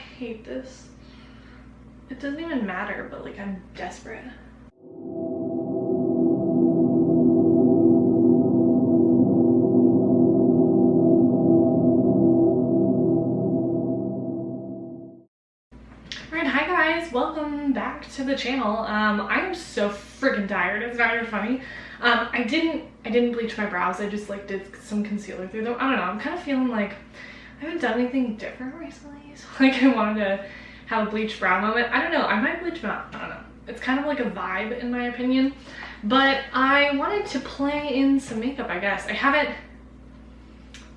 hate this. It doesn't even matter, but like I'm desperate. Alright, hi guys, welcome back to the channel. I am so freaking tired, it's not even funny. I didn't bleach my brows, I just like did some concealer through them. I don't know, I'm kind of feeling like I haven't done anything different recently, so like I wanted to have a bleach brow moment. I don't know, I might bleach them out, I don't know. It's kind of like a vibe in my opinion, but I wanted to play in some makeup, I guess. I haven't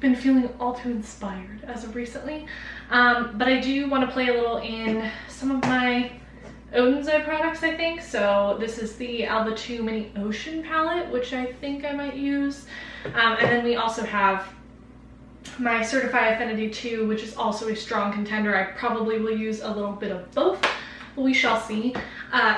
been feeling all too inspired as of recently, but I do want to play a little in some of my Oden's Eye products, I think. So this is the Alba 2 Mini Ocean palette, which I think I might use, and then we also have my Certify Affinity 2, which is also a strong contender. I probably will use a little bit of both, but we shall see.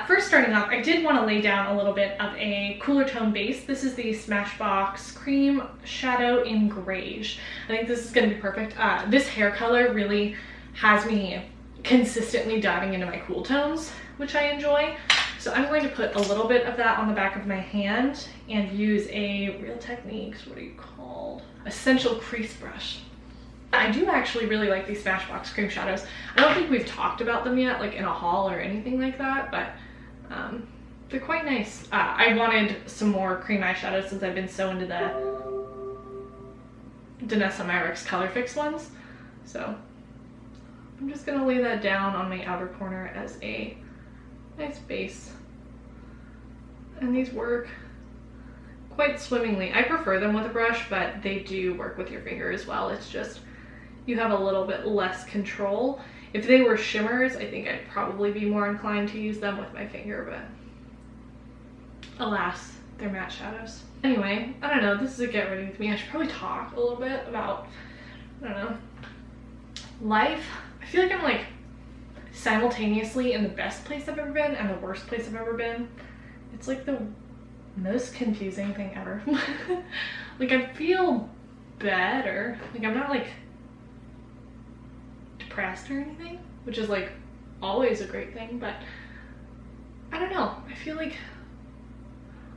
First, starting off, I did want to lay down a little bit of a cooler tone base. This is the Smashbox Cream Shadow in Greige. I think this is going to be perfect. This hair color really has me consistently diving into my cool tones, which I enjoy. So I'm going to put a little bit of that on the back of my hand and use a Real Techniques, what are you called? Essential Crease Brush. I do actually really like these Smashbox cream shadows. I don't think we've talked about them yet, like in a haul or anything like that, but they're quite nice. I wanted some more cream eyeshadows since I've been so into the Danessa Myricks Color Fix ones. So I'm just gonna lay that down on my outer corner as a nice base. And these work quite swimmingly. I prefer them with a brush, but they do work with your finger as well. It's just, you have a little bit less control. If they were shimmers, I think I'd probably be more inclined to use them with my finger, but alas, they're matte shadows. Anyway, I don't know, this is a get ready with me. I should probably talk a little bit about, I don't know, life. I feel like I'm like simultaneously in the best place I've ever been and the worst place I've ever been. It's like the most confusing thing ever. Like I feel better. Like I'm not like depressed or anything, which is like always a great thing, but I don't know. I feel like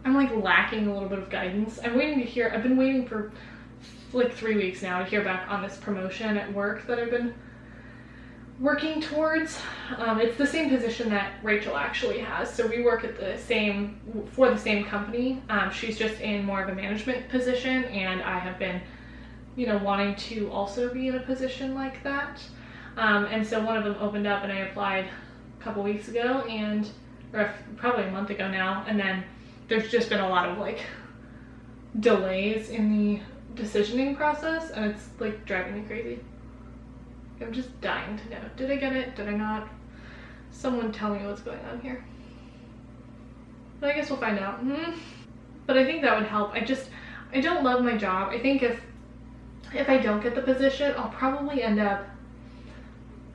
I'm like lacking a little bit of guidance. I'm waiting to hear, I've been waiting for like 3 weeks now to hear back on this promotion at work that I've been working towards. It's the same position that Rachel actually has. So we work at the same, for the same company. She's just in more of a management position, and I have been, you know, wanting to also be in a position like that. And so one of them opened up and I applied a couple weeks ago, and or probably a month ago now, and then there's just been a lot of like delays in the decisioning process, and it's like driving me crazy. I'm just dying to know. Did I get it? Did I not? Someone tell me what's going on here. But I guess we'll find out. But I think that would help. I don't love my job. I think if I don't get the position, I'll probably end up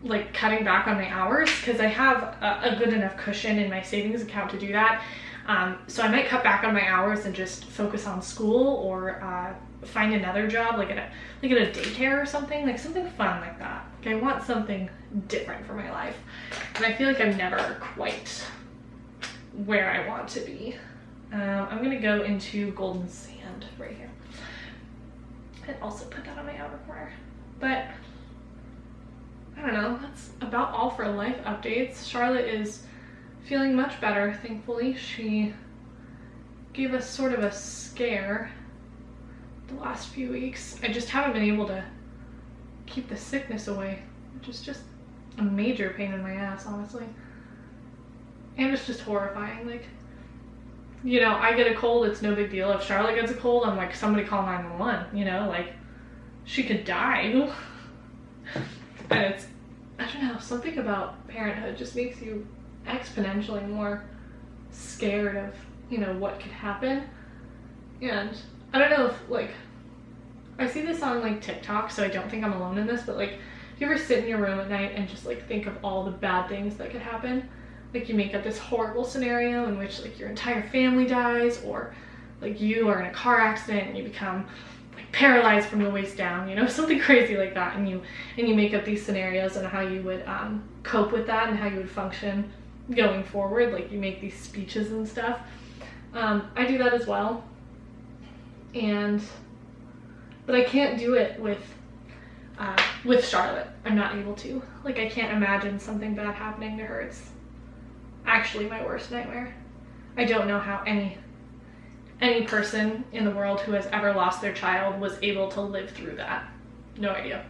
like cutting back on my hours, because I have a good enough cushion in my savings account to do that. So I might cut back on my hours and just focus on school, or find another job like at a daycare or something, like something fun like that. Like I want something different for my life, and I feel like I'm never quite where I want to be. I'm gonna go into Golden Sand right here and also put that on my outer corner. But I don't know, that's about all for life updates. Charlotte is feeling much better, thankfully. She gave us sort of a scare the last few weeks. I just haven't been able to keep the sickness away, which is just a major pain in my ass, honestly. And it's just horrifying. Like, you know, I get a cold, it's no big deal. If Charlotte gets a cold, I'm like, somebody call 911, you know, like she could die. And it's, I don't know, something about parenthood just makes you exponentially more scared of, you know, what could happen. And I don't know if, like, I see this on like TikTok, so I don't think I'm alone in this, but like, if you ever sit in your room at night and just like think of all the bad things that could happen, like you make up this horrible scenario in which like your entire family dies, or like you are in a car accident and you become like paralyzed from the waist down, you know, something crazy like that, and you make up these scenarios and how you would cope with that and how you would function going forward. Like you make these speeches and stuff. I do that as well, but I can't do it with Charlotte. I'm not able to. Like, I can't imagine something bad happening to her. It's actually my worst nightmare. I don't know how any person in the world who has ever lost their child was able to live through that. No idea.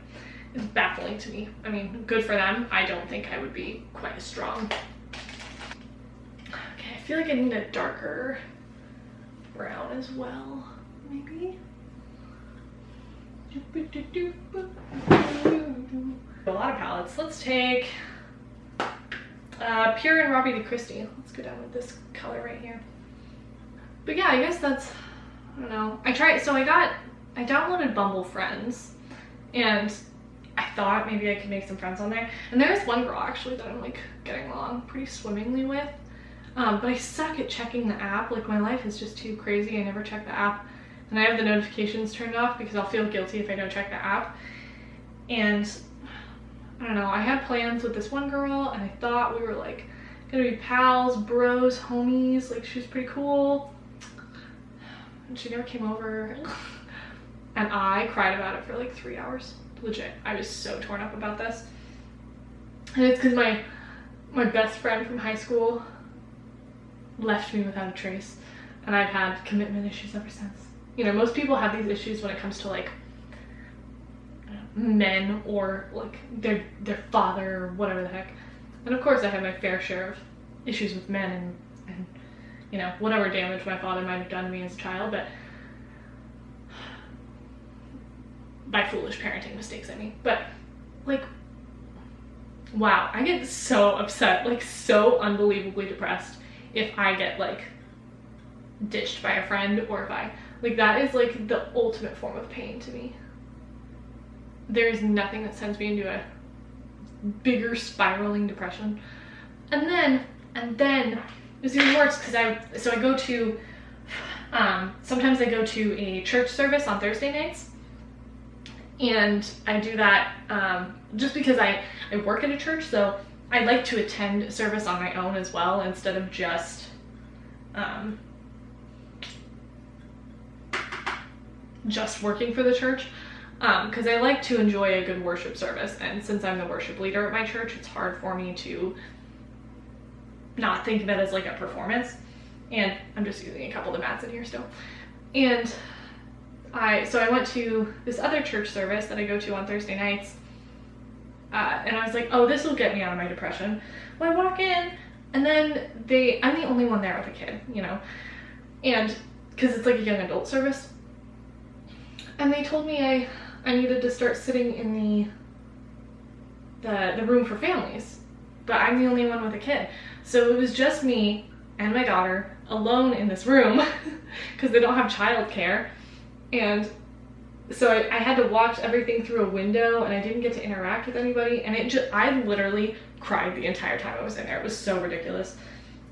It's baffling to me. I mean, good for them. I don't think I would be quite as strong. Okay, I feel like I need a darker brown as well, maybe. A lot of palettes. Let's take Pure and Robbie de Christie. Let's go down with this color right here. But yeah, I guess that's, I don't know. I downloaded Bumble Friends, and I thought maybe I could make some friends on there. And there's one girl actually that I'm like getting along pretty swimmingly with. But I suck at checking the app. Like, my life is just too crazy. I never check the app. And I have the notifications turned off because I'll feel guilty if I don't check the app. And I don't know, I had plans with this one girl, and I thought we were like gonna be pals, bros, homies. Like, she was pretty cool. And she never came over. And I cried about it for like 3 hours. Legit. I was so torn up about this. And it's because my best friend from high school left me without a trace. And I've had commitment issues ever since. You know, most people have these issues when it comes to like men or like their father or whatever the heck. And of course I have my fair share of issues with men and you know, whatever damage my father might have done to me as a child, but by foolish parenting mistakes, I mean. But like, wow, I get so upset, like so unbelievably depressed if I get like ditched by a friend, or if I, like, that is like the ultimate form of pain to me. There is nothing that sends me into a bigger spiraling depression. And then it's even worse because I go to, sometimes I go to a church service on Thursday nights. And I do that just because I work at a church, so I like to attend service on my own as well, instead of just working for the church, because I like to enjoy a good worship service. And since I'm the worship leader at my church, it's hard for me to not think of it as like a performance. And I'm just using a couple of the mats in here still. And so I went to this other church service that I go to on Thursday nights, and I was like, oh, this will get me out of my depression. Well, I walk in, and then I'm the only one there with a kid, you know, and because it's like a young adult service. And they told me I needed to start sitting in the room for families, but I'm the only one with a kid. So it was just me and my daughter alone in this room because they don't have childcare. And so I had to watch everything through a window, and I didn't get to interact with anybody. And I literally cried the entire time I was in there. It was so ridiculous.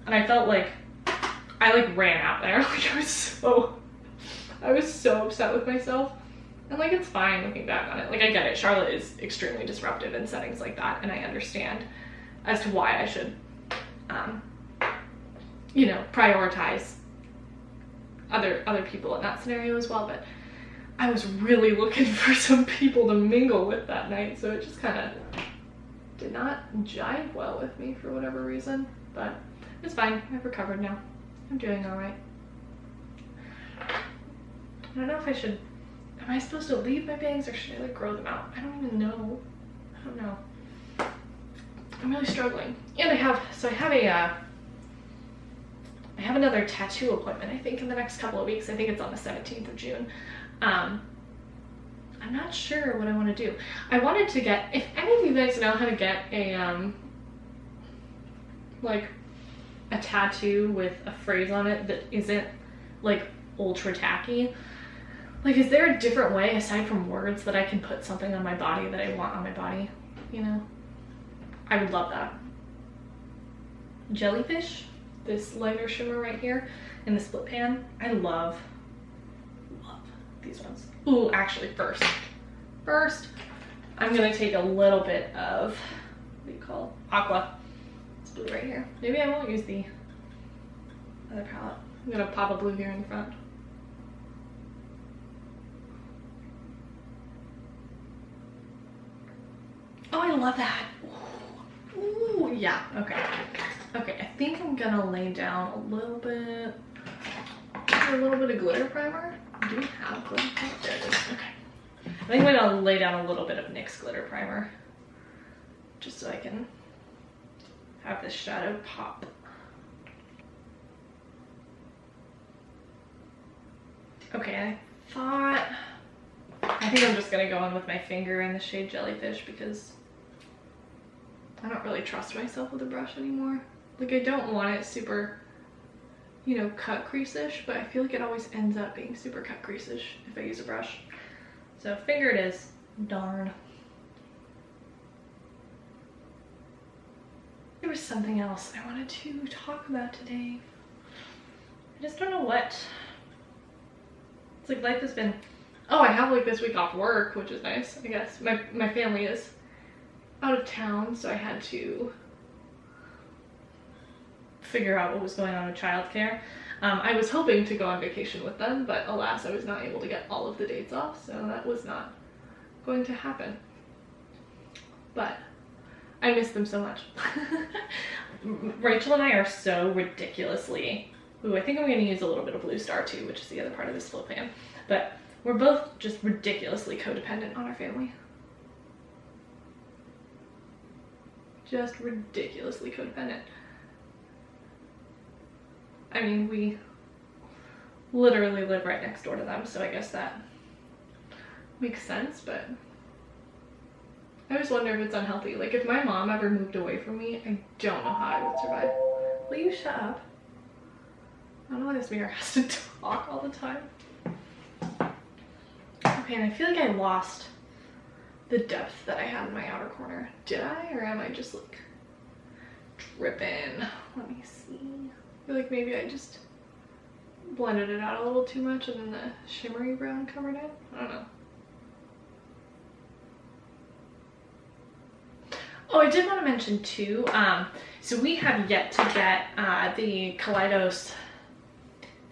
And I felt like I like ran out there. Like, I was so upset with myself. And like, it's fine looking back on it. Like, I get it. Charlotte is extremely disruptive in settings like that, and I understand as to why I should, you know, prioritize other people in that scenario as well. But I was really looking for some people to mingle with that night, so it just kind of did not jive well with me for whatever reason. But it's fine. I've recovered now. I'm doing all right. I don't know if I should. Am I supposed to leave my bangs, or should I like grow them out? I don't even know. I don't know. I'm really struggling. And I have another tattoo appointment, I think, in the next couple of weeks. I think it's on the 17th of June. I'm not sure what I want to do. I wanted to get, if any of you guys know how to get a like a tattoo with a phrase on it that isn't like ultra tacky. Like, is there a different way aside from words that I can put something on my body that I want on my body? You know? I would love that. Jellyfish, this lighter shimmer right here in the split pan. I love these ones. Ooh, actually first, I'm gonna take a little bit of, what do you call it? Aqua. It's blue right here. Maybe I won't use the other palette. I'm gonna pop a blue here in the front. Oh, I love that. Ooh, yeah, okay. Okay, I think I'm gonna lay down a little bit of glitter primer. Do we have glitter primer? There it is, okay. I think I'm gonna lay down a little bit of NYX glitter primer just so I can have this shadow pop. Okay, I think I'm just gonna go in with my finger in the shade Jellyfish because I don't really trust myself with a brush anymore. Like, I don't want it super, you know, cut crease-ish, but I feel like it always ends up being super cut crease-ish if I use a brush. So finger it is. Darn. There was something else I wanted to talk about today. I just don't know what. It's like life has been, oh, I have like this week off work, which is nice, I guess. My family is out of town, so I had to figure out what was going on with childcare. I was hoping to go on vacation with them, but alas, I was not able to get all of the dates off, so that was not going to happen. But I miss them so much. Rachel and I are so ridiculously, ooh, I think I'm going to use a little bit of Blue Star too, which is the other part of this flow pan, but we're both just ridiculously codependent on our family. Just ridiculously codependent. I mean, we literally live right next door to them, so I guess that makes sense, but I always wonder if it's unhealthy. Like, if my mom ever moved away from me, I don't know how I would survive. Will you shut up? I don't know why this mirror has to talk all the time. Okay, and I feel like I lost the depth that I had in my outer corner. Did I, or am I just like dripping? Let me see. I feel like maybe I just blended it out a little too much and then the shimmery brown covered it. I don't know. Oh, I did want to mention too, so we have yet to get the Kaleidos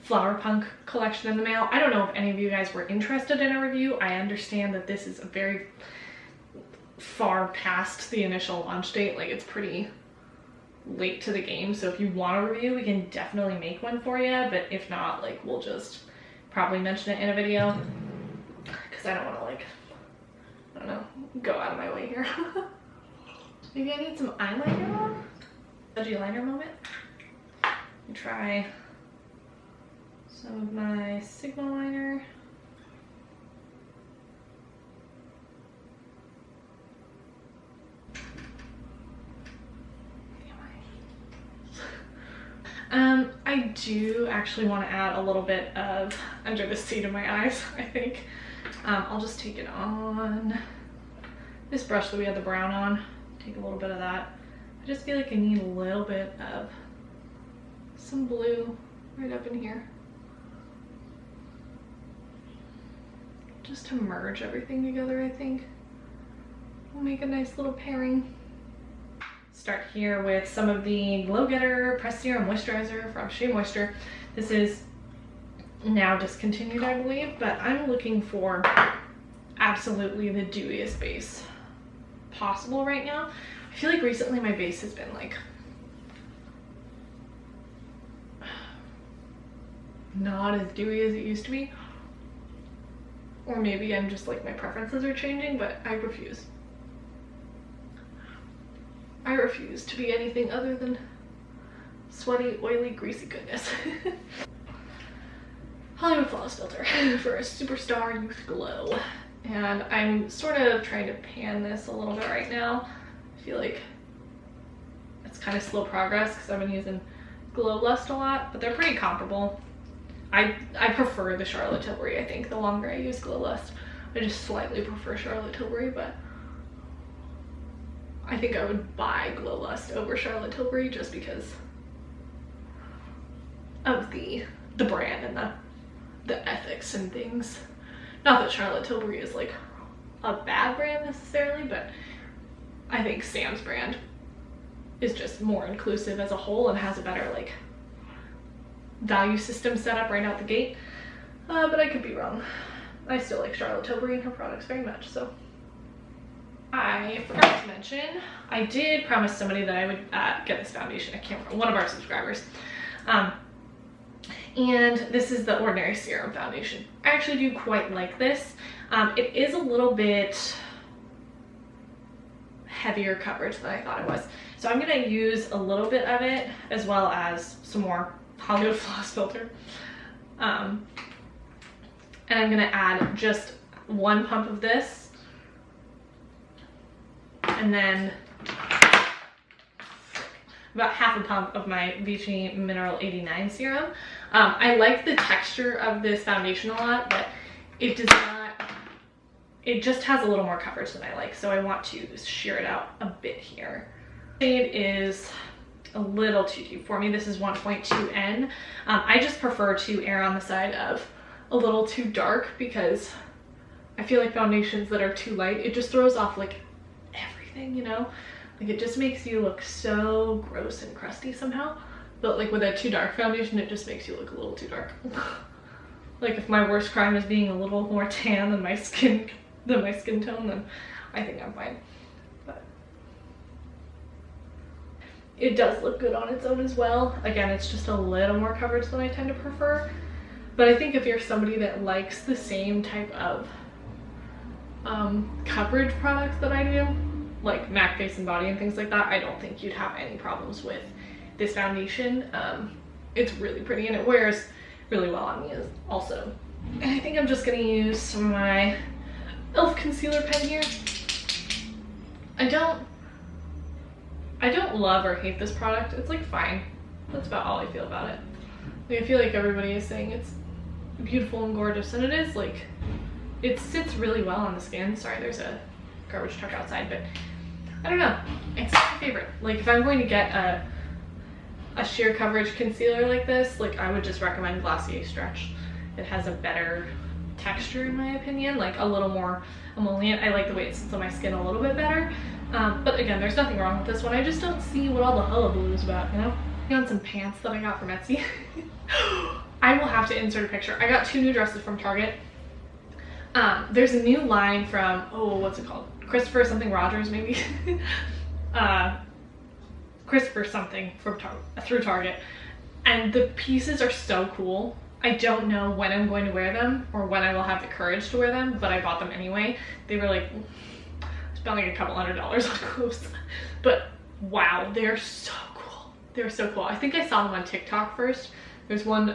Flower Punk collection in the mail. I don't know if any of you guys were interested in a review. I understand that this is a very far past the initial launch date. Like, it's pretty late to the game, so if you want a review, we can definitely make one for you, but if not, like, we'll just probably mention it in a video because I don't want to, like, I don't know, go out of my way here. Maybe I need some eyeliner on? Dodgy liner moment. Let me try some of my Sigma liner. I do actually want to add a little bit of under the seat of my eyes, I think. I'll just take it on this brush that we had the brown on. Take a little bit of that. I just feel like I need a little bit of some blue right up in here. Just to merge everything together, I think. We'll make a nice little pairing. Start here with some of the Glow Getter Press Serum Moisturizer from Shea Moisture. This is now discontinued, I believe, but I'm looking for absolutely the dewiest base possible right now. I feel like recently my base has been like not as dewy as it used to be, or maybe I'm just like my preferences are changing, but I refuse. I refuse to be anything other than sweaty, oily, greasy goodness. Hollywood Flawless Filter for a Superstar Youth Glow. And I'm sort of trying to pan this a little bit right now. I feel like it's kind of slow progress because I've been using Glow Lust a lot, but they're pretty comparable. I prefer the Charlotte Tilbury, I think, the longer I use Glow Lust. I just slightly prefer Charlotte Tilbury, but I think I would buy Glow Lust over Charlotte Tilbury just because of the brand and the ethics and things. Not that Charlotte Tilbury is like a bad brand necessarily, but I think Sam's brand is just more inclusive as a whole and has a better like value system set up right out the gate. But I could be wrong. I still like Charlotte Tilbury and her products very much. So I forgot to mention, I did promise somebody that I would get this foundation. I can't remember, one of our subscribers. And this is the Ordinary Serum foundation. I actually do quite like this. It is a little bit heavier coverage than I thought it was. So I'm gonna use a little bit of it as well as some more Hollywood Floss filter. And I'm gonna add just 1 pump of this and then about half a pump of my Vichy Mineral 89 serum. I like the texture of this foundation a lot, but it does not, it just has a little more coverage than I like, so I want to sheer it out a bit here. Shade is a little too deep for me. This is 1.2N. I just prefer to err on the side of a little too dark because I feel like foundations that are too light, it just throws off like everything, you know? Like it just makes you look so gross and crusty somehow. But like with a too dark foundation, it just makes you look a little too dark. Like if my worst crime is being a little more tan than my skin tone, then I think I'm fine. But it does look good on its own as well. Again, it's just a little more coverage than I tend to prefer. But I think if you're somebody that likes the same type of coverage products that I do, like MAC Face and Body and things like that, I don't think you'd have any problems with this foundation. It's really pretty and it wears really well on me also. And I think I'm just gonna use some of my e.l.f. concealer pen here. I don't love or hate this product. It's like fine. That's about all I feel about it. Like, I feel like everybody is saying it's beautiful and gorgeous, and it is. Like, it sits really well on the skin. Sorry, there's a garbage truck outside, but I don't know. It's my favorite. Like, if I'm going to get a sheer coverage concealer like this, like, I would just recommend Glossier Stretch. It has a better texture in my opinion, like a little more emollient. I like the way it sits on my skin a little bit better. But again, there's nothing wrong with this one. I just don't see what all the hullabaloo is about, you know? On some pants that I got from Etsy. I will have to insert a picture. I got 2 new dresses from Target. There's a new line from, oh, what's it called? Christopher something Rogers, maybe? Christopher something from through Target. And the pieces are so cool. I don't know when I'm going to wear them or when I will have the courage to wear them, but I bought them anyway. They were like, spent like a couple $100 on clothes. But wow, they're so cool. They're so cool. I think I saw them on TikTok first. There's one,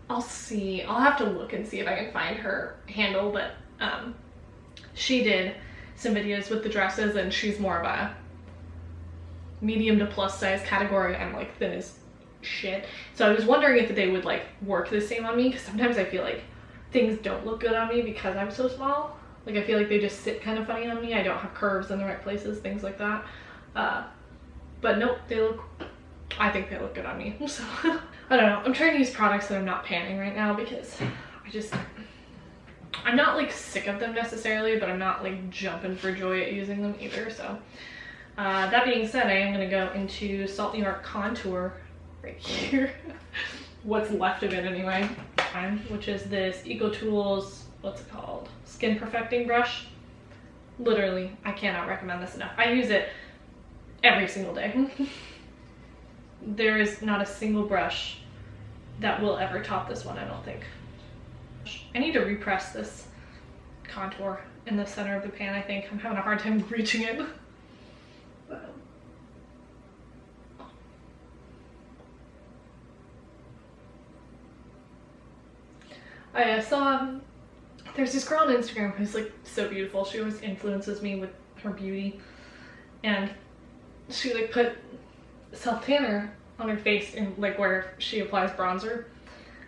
I'll have to look and see if I can find her handle, but she did some videos with the dresses and she's more of a medium to plus size category. I'm like thin as shit. So I was wondering if they would like work the same on me, because sometimes I feel like things don't look good on me because I'm so small. Like I feel like they just sit kind of funny on me. I don't have curves in the right places, things like that. But nope, I think they look good on me. So I don't know. I'm trying to use products that I'm not panning right now because I'm not like sick of them necessarily, but I'm not like jumping for joy at using them either. So that being said, I am going to go into Salt New York Contour right here. What's left of it anyway, which is this EcoTools, what's it called? Skin Perfecting Brush. Literally, I cannot recommend this enough. I use it every single day. There is not a single brush that will ever top this one, I don't think. I need to repress this contour in the center of the pan, I think. I'm having a hard time reaching it. But, I saw, there's this girl on Instagram who's like so beautiful. She always influences me with her beauty. And she like put self-tanner on her face and like where she applies bronzer.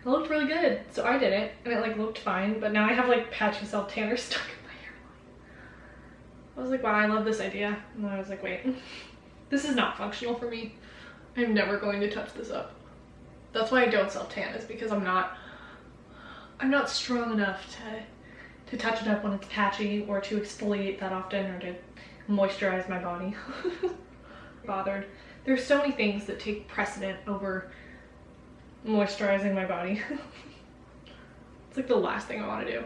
It looked really good, so I did it and it like looked fine, but now I have like patchy self-tanner stuck in my hairline. I was like, wow, I love this idea. And then I was like, wait, this is not functional for me. I'm never going to touch this up. That's why I don't self-tan, is because I'm not I'm not strong enough to touch it up when it's patchy, or to exfoliate that often, or to moisturize my body. Bothered. There's so many things that take precedent over moisturizing my body. It's like the last thing I want to do.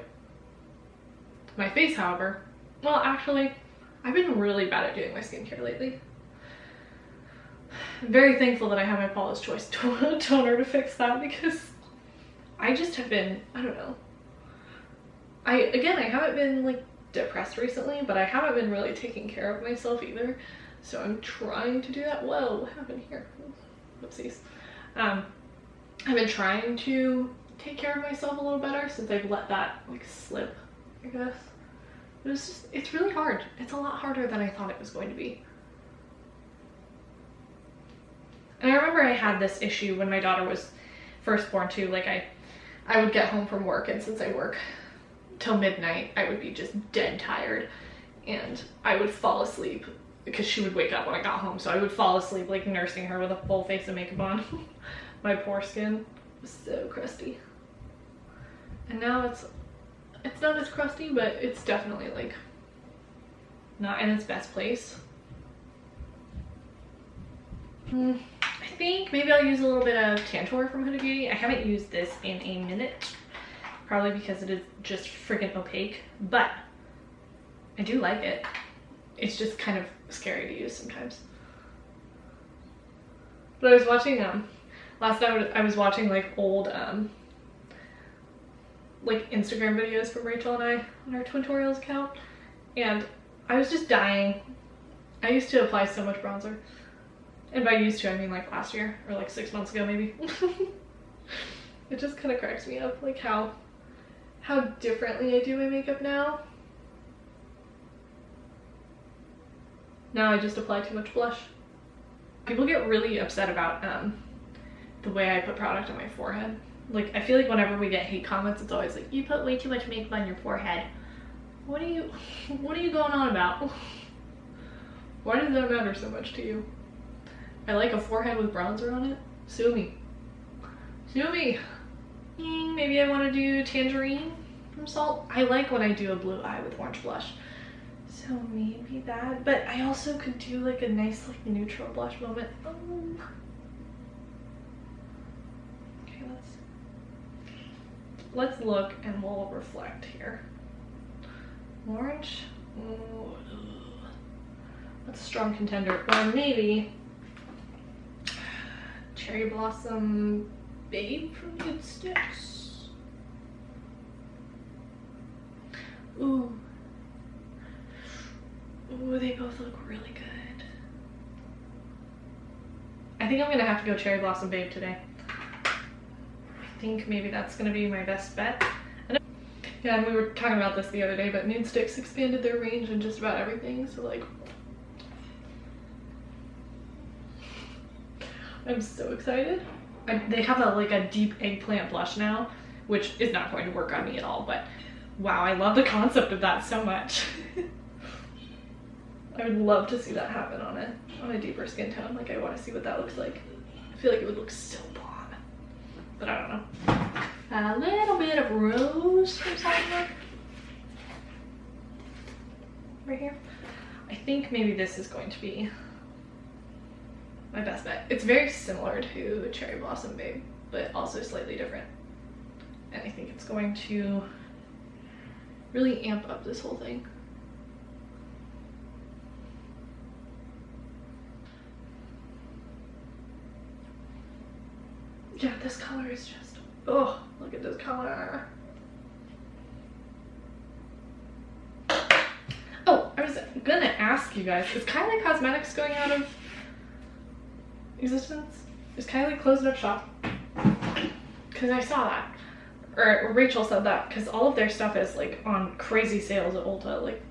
My face, however, well, actually, I've been really bad at doing my skincare lately. I'm very thankful that I have my Paula's Choice toner to fix that, because I just have been, I don't know. I haven't been like depressed recently, but I haven't been really taking care of myself either. So I'm trying to do that. Whoa, what happened here? Whoopsies. I've been trying to take care of myself a little better since I've let that like slip, I guess. But it's really hard. It's a lot harder than I thought it was going to be. And I remember I had this issue when my daughter was first born too. Like I would get home from work, and since I work till midnight, I would be just dead tired, and I would fall asleep because she would wake up when I got home. So I would fall asleep like nursing her with a full face of makeup on. My poor skin was so crusty. And now it's not as crusty, but it's definitely like not in its best place. I think maybe I'll use a little bit of Tantor from Huda Beauty. I haven't used this in a minute, probably because it is just freaking opaque, but I do like it. It's just kind of scary to use sometimes. But I was watching, last night I was watching like old, like Instagram videos from Rachel and I on our Twintorials account, and I was just dying. I used to apply so much bronzer. And by used to, I mean like last year, or like 6 months ago maybe. It just kind of cracks me up, like how differently I do my makeup now. Now I just apply too much blush. People get really upset about the way I put product on my forehead. Like, I feel like whenever we get hate comments, it's always like, you put way too much makeup on your forehead. What are you going on about? Why does that matter so much to you? I like a forehead with bronzer on it. Sue me. Sue me. Maybe I want to do Tangerine from Salt. I like when I do a blue eye with orange blush. So maybe that. But I also could do like a nice like neutral blush moment. Okay, let's look and we'll reflect here. Orange. Ooh, that's a strong contender. Or maybe Cherry Blossom Babe from Nude Sticks. Ooh. Ooh, they both look really good. I think I'm gonna have to go Cherry Blossom Babe today. I think maybe that's gonna be my best bet. Yeah, and we were talking about this the other day, but Nude Sticks expanded their range in just about everything, so like, I'm so excited. They have a deep eggplant blush now, which is not going to work on me at all, but wow, I love the concept of that so much. I would love to see that happen on a deeper skin tone. Like, I want to see what that looks like. I feel like it would look so blonde, but I don't know. A little bit of rose from Serum right here. I think maybe this is going to be my best bet. It's very similar to Cherry Blossom Babe, but also slightly different. And I think it's going to really amp up this whole thing. Yeah, this color is just, oh, look at this color. Oh, I was gonna ask you guys, is Kylie Cosmetics going out of existence? Is Kylie closing up shop? Because I saw that, or Rachel said that, because all of their stuff is like on crazy sales at Ulta. Like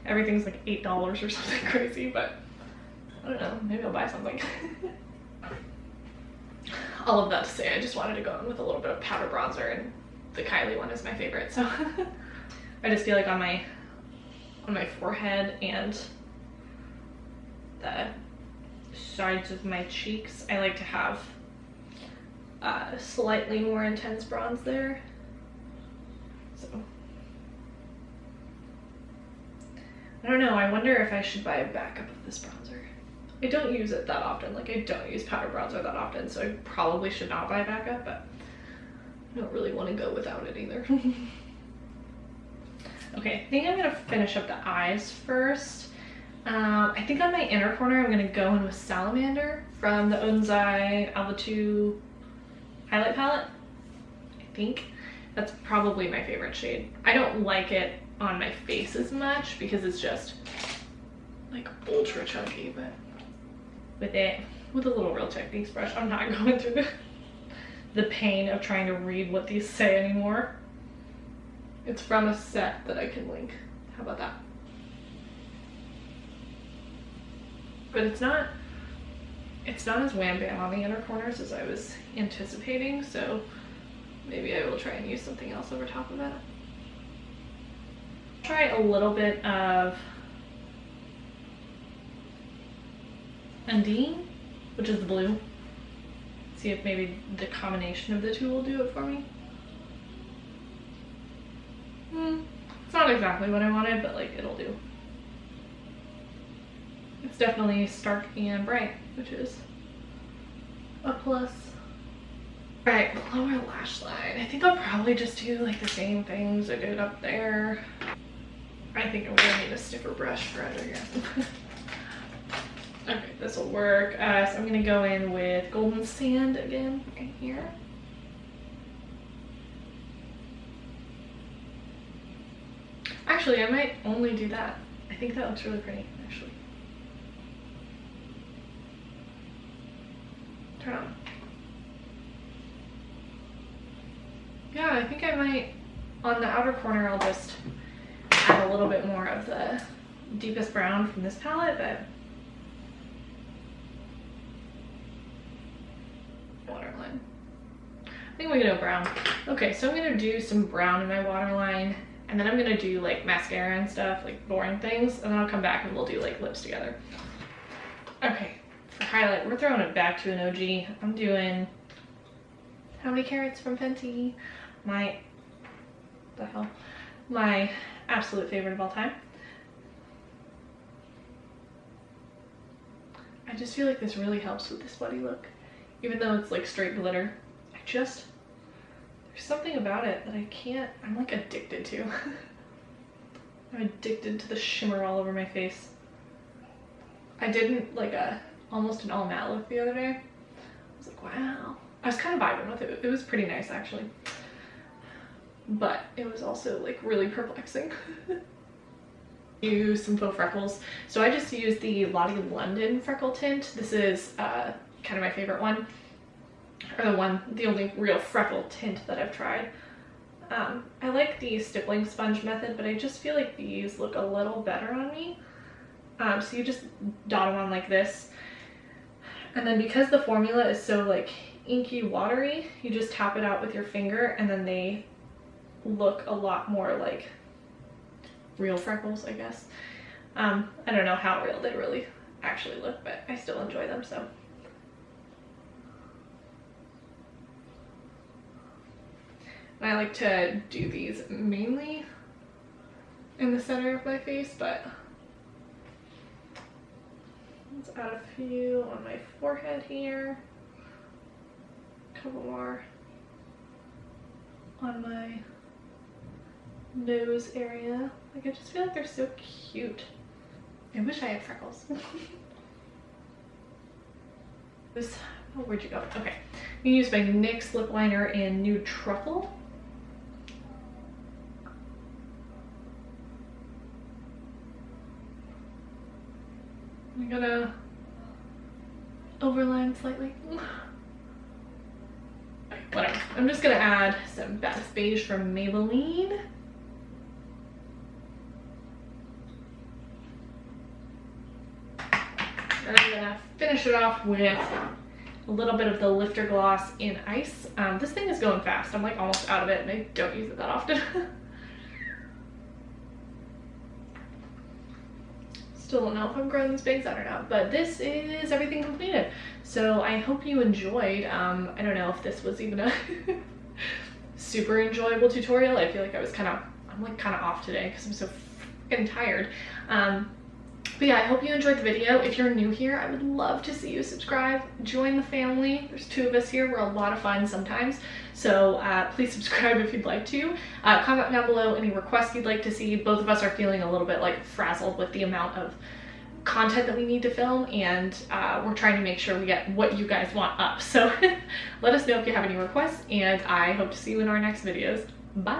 everything's like $8 or something crazy, but I don't know, maybe I'll buy something. All of that to say, I just wanted to go in with a little bit of powder bronzer, and the Kylie one is my favorite. So I just feel like on my forehead and the sides of my cheeks, I like to have slightly more intense bronze there. So I don't know, I wonder if I should buy a backup of this bronzer. I don't use it that often, like I don't use powder bronzer that often, so I probably should not buy a backup, but I don't really want to go without it either. Okay, I think I'm gonna finish up the eyes first. I think on my inner corner I'm gonna go in with Salamander from the Onsai Alpha 2 highlight palette. I think that's probably my favorite shade. I don't like it on my face as much because it's just like ultra chunky, but with a little Real Techniques brush, I'm not going through the pain of trying to read what these say anymore. It's from a set that I can link. How about that? But it's not as wham bam on the inner corners as I was anticipating, so maybe I will try and use something else over top of that. Try a little bit of Undine, which is the blue. See if maybe the combination of the two will do it for me. It's not exactly what I wanted, but like it'll do. It's definitely stark and bright, which is a plus. Alright, lower lash line. I think I'll probably just do like the same things I did up there. I think I'm gonna need a stiffer brush for it again. Okay, this will work. So I'm gonna go in with Golden Sand again right here. Actually, I might only do that. I think that looks really pretty, actually. Turn on. Yeah, I think I might, on the outer corner, I'll just add a little bit more of the deepest brown from this palette, but waterline. I think we can go brown. Okay, so I'm gonna do some brown in my waterline, and then I'm gonna do like mascara and stuff, like boring things, and then I'll come back and we'll do like lips together. Okay, for highlight, we're throwing it back to an OG. I'm doing How Many Carrots from Fenty. My absolute favorite of all time. I just feel like this really helps with this bloody look. Even though it's like straight glitter, there's something about it that I'm like addicted to. I'm addicted to the shimmer all over my face. I did like almost an all matte look the other day. I was like, wow. I was kind of vibing with it. It was pretty nice actually. But it was also like really perplexing. Use some faux freckles. So I just used the Lottie London freckle tint. This is kind of my favorite one. Or the only real freckle tint that I've tried. I like the stippling sponge method, but I just feel like these look a little better on me. So you just dot them on like this. And then because the formula is so like inky watery, you just tap it out with your finger and then they look a lot more like real freckles, I guess. I don't know how real they really actually look, but I still enjoy them, so. And I like to do these mainly in the center of my face, but let's add a few on my forehead here. A couple more on my nose area. Like, I just feel like they're so cute. I wish I had freckles. Oh, where'd you go? Okay. I'm gonna use my NYX lip liner in Nude Truffle. I'm gonna overline slightly. Whatever. I'm just gonna add some Baddest Beige from Maybelline. And I'm gonna finish it off with a little bit of the Lifter Gloss in Ice. This thing is going fast. I'm like almost out of it and I don't use it that often. Still don't know if I'm growing these bangs out or not, but this is everything completed. So I hope you enjoyed. I don't know if this was even a super enjoyable tutorial. I feel like I'm like kind of off today because I'm so freaking tired. But yeah, I hope you enjoyed the video. If you're new here, I would love to see you subscribe, join the family. There's 2 of us here. We're a lot of fun sometimes. So please subscribe if you'd like to. Comment down below any requests you'd like to see. Both of us are feeling a little bit like frazzled with the amount of content that we need to film, and we're trying to make sure we get what you guys want up. So let us know if you have any requests, and I hope to see you in our next videos. Bye.